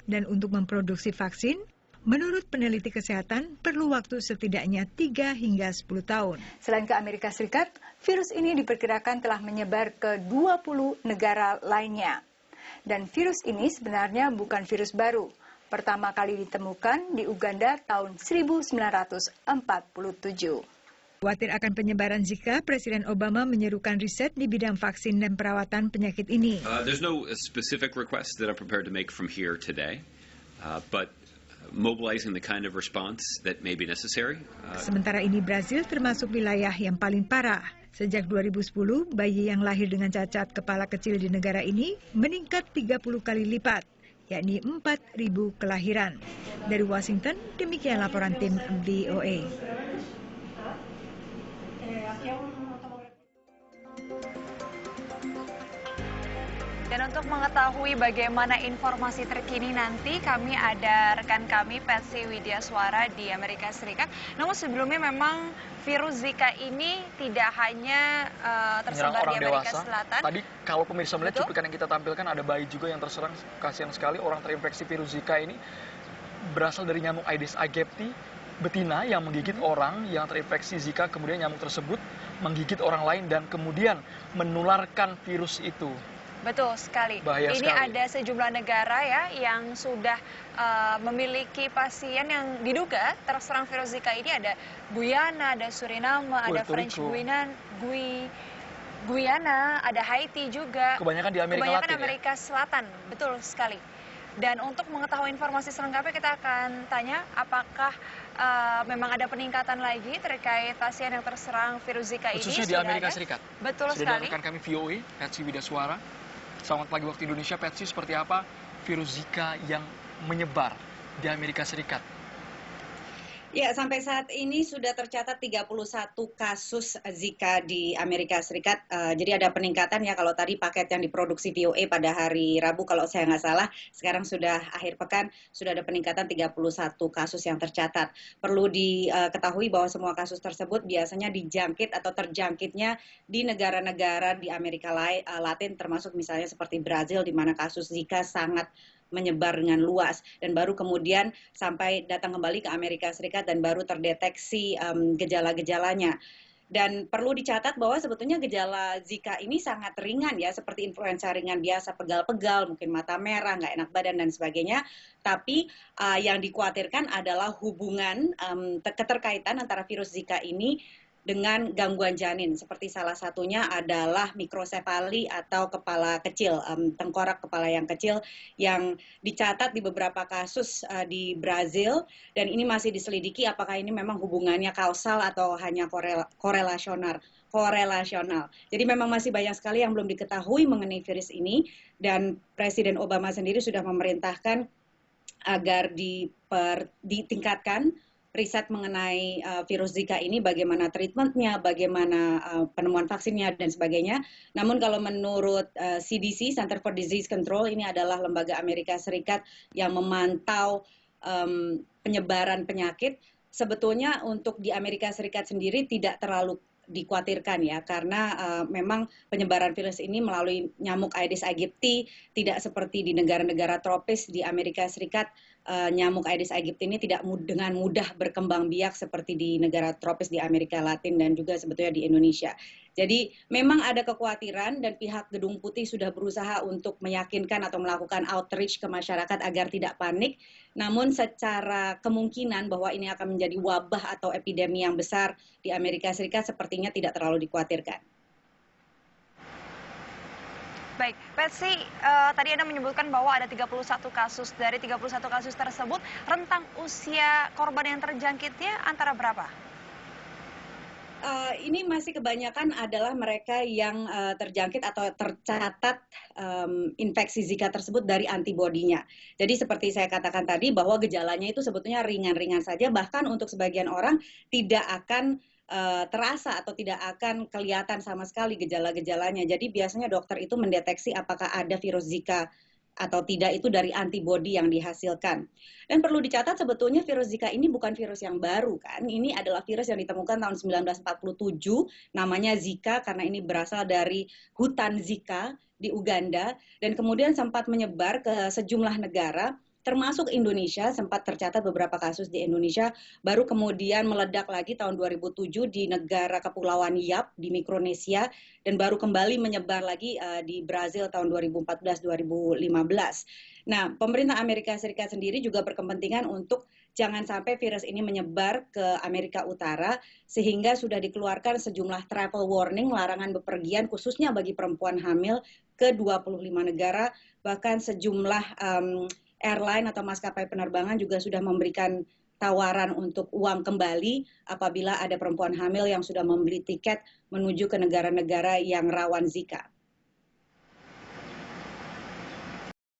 Dan untuk memproduksi vaksin, menurut peneliti kesehatan perlu waktu setidaknya 3 hingga 10 tahun. Selain ke Amerika Serikat, virus ini diperkirakan telah menyebar ke 20 negara lainnya. Dan virus ini sebenarnya bukan virus baru. Pertama kali ditemukan di Uganda tahun 1947. Khawatir akan penyebaran Zika, Presiden Obama menyerukan riset di bidang vaksin dan perawatan penyakit ini. There's no specific request that I'm prepared to make from here today, but mobilizing the kind of response that may be necessary. Sementara ini Brazil termasuk wilayah yang paling parah. Sejak 2010, bayi yang lahir dengan cacat kepala kecil di negara ini meningkat 30 kali lipat, yakni 4.000 kelahiran. Dari Washington, demikian laporan tim VOA. Dan untuk mengetahui bagaimana informasi terkini nanti, kami ada rekan kami Patsy Widyaswara di Amerika Serikat. Namun sebelumnya memang virus Zika ini tidak hanya tersebar di Amerika Selatan. Tadi kalau pemirsa melihat cuplikan yang kita tampilkan, ada bayi juga yang terserang. Kasihan sekali orang terinfeksi virus Zika ini berasal dari nyamuk Aedes aegypti betina yang menggigit orang yang terinfeksi Zika, kemudian nyamuk tersebut menggigit orang lain dan kemudian menularkan virus itu. Betul sekali. Bahaya ini sekali. Ada sejumlah negara ya yang sudah memiliki pasien yang diduga terserang virus Zika ini. Ada Guyana, ada Suriname, ada French Guyana, ada Haiti juga. Kebanyakan di Amerika Selatan, betul sekali. Dan untuk mengetahui informasi selengkapnya kita akan tanya apakah memang ada peningkatan lagi terkait pasien yang terserang virus Zika ini. Khususnya di Amerika Serikat. Betul sekali. Sudah rekan kami VOA, Patsy Widyaswara. Selamat pagi waktu Indonesia, Patsy. Seperti apa virus Zika yang menyebar di Amerika Serikat? Ya, sampai saat ini sudah tercatat 31 kasus Zika di Amerika Serikat. Jadi ada peningkatan ya, kalau tadi paket yang diproduksi VOA pada hari Rabu, kalau saya nggak salah, sekarang sudah akhir pekan, sudah ada peningkatan 31 kasus yang tercatat. Perlu diketahui bahwa semua kasus tersebut biasanya dijangkit atau terjangkitnya di negara-negara di Amerika Latin, termasuk misalnya seperti Brazil, di mana kasus Zika sangat menyebar dengan luas, dan baru kemudian sampai datang kembali ke Amerika Serikat dan baru terdeteksi gejala-gejalanya. Dan perlu dicatat bahwa sebetulnya gejala Zika ini sangat ringan ya, seperti influenza ringan biasa, pegal-pegal, mungkin mata merah, nggak enak badan dan sebagainya. Tapi yang dikhawatirkan adalah hubungan keterkaitan antara virus Zika ini dengan gangguan janin, seperti salah satunya adalah mikrosefali atau kepala kecil, tengkorak kepala yang kecil yang dicatat di beberapa kasus di Brazil, dan ini masih diselidiki apakah ini memang hubungannya kausal atau hanya korelasional. Jadi memang masih banyak sekali yang belum diketahui mengenai virus ini, dan Presiden Obama sendiri sudah memerintahkan agar ditingkatkan riset mengenai virus Zika ini, bagaimana treatmentnya, bagaimana penemuan vaksinnya, dan sebagainya. Namun kalau menurut CDC, Center for Disease Control, ini adalah lembaga Amerika Serikat yang memantau penyebaran penyakit, sebetulnya untuk di Amerika Serikat sendiri tidak terlalu dikhawatirkan ya, karena memang penyebaran virus ini melalui nyamuk Aedes aegypti, tidak seperti di negara-negara tropis di Amerika Serikat. Nyamuk Aedes aegypti ini tidak dengan mudah berkembang biak seperti di negara tropis di Amerika Latin dan juga sebetulnya di Indonesia. Jadi memang ada kekhawatiran, dan pihak Gedung Putih sudah berusaha untuk meyakinkan atau melakukan outreach ke masyarakat agar tidak panik. Namun secara kemungkinan bahwa ini akan menjadi wabah atau epidemi yang besar di Amerika Serikat sepertinya tidak terlalu dikhawatirkan. Baik, Patsy, tadi Anda menyebutkan bahwa ada 31 kasus. Dari 31 kasus tersebut, rentang usia korban yang terjangkitnya antara berapa? Ini masih kebanyakan adalah mereka yang terjangkit atau tercatat infeksi Zika tersebut dari antibodinya. Jadi seperti saya katakan tadi bahwa gejalanya itu sebetulnya ringan-ringan saja, bahkan untuk sebagian orang tidak akan terasa atau tidak akan kelihatan sama sekali gejala-gejalanya. Jadi biasanya dokter itu mendeteksi apakah ada virus Zika atau tidak itu dari antibodi yang dihasilkan. Dan perlu dicatat sebetulnya virus Zika ini bukan virus yang baru kan. Ini adalah virus yang ditemukan tahun 1947, namanya Zika karena ini berasal dari hutan Zika di Uganda, dan kemudian sempat menyebar ke sejumlah negara. termasuk Indonesia. Sempat tercatat beberapa kasus di Indonesia, baru kemudian meledak lagi tahun 2007 di negara Kepulauan Yap di Mikronesia, dan baru kembali menyebar lagi di Brazil tahun 2014-2015. Nah, pemerintah Amerika Serikat sendiri juga berkepentingan untuk jangan sampai virus ini menyebar ke Amerika Utara, sehingga sudah dikeluarkan sejumlah travel warning, larangan bepergian khususnya bagi perempuan hamil ke 25 negara. Bahkan sejumlah airline atau maskapai penerbangan juga sudah memberikan tawaran untuk uang kembali apabila ada perempuan hamil yang sudah membeli tiket menuju ke negara-negara yang rawan Zika.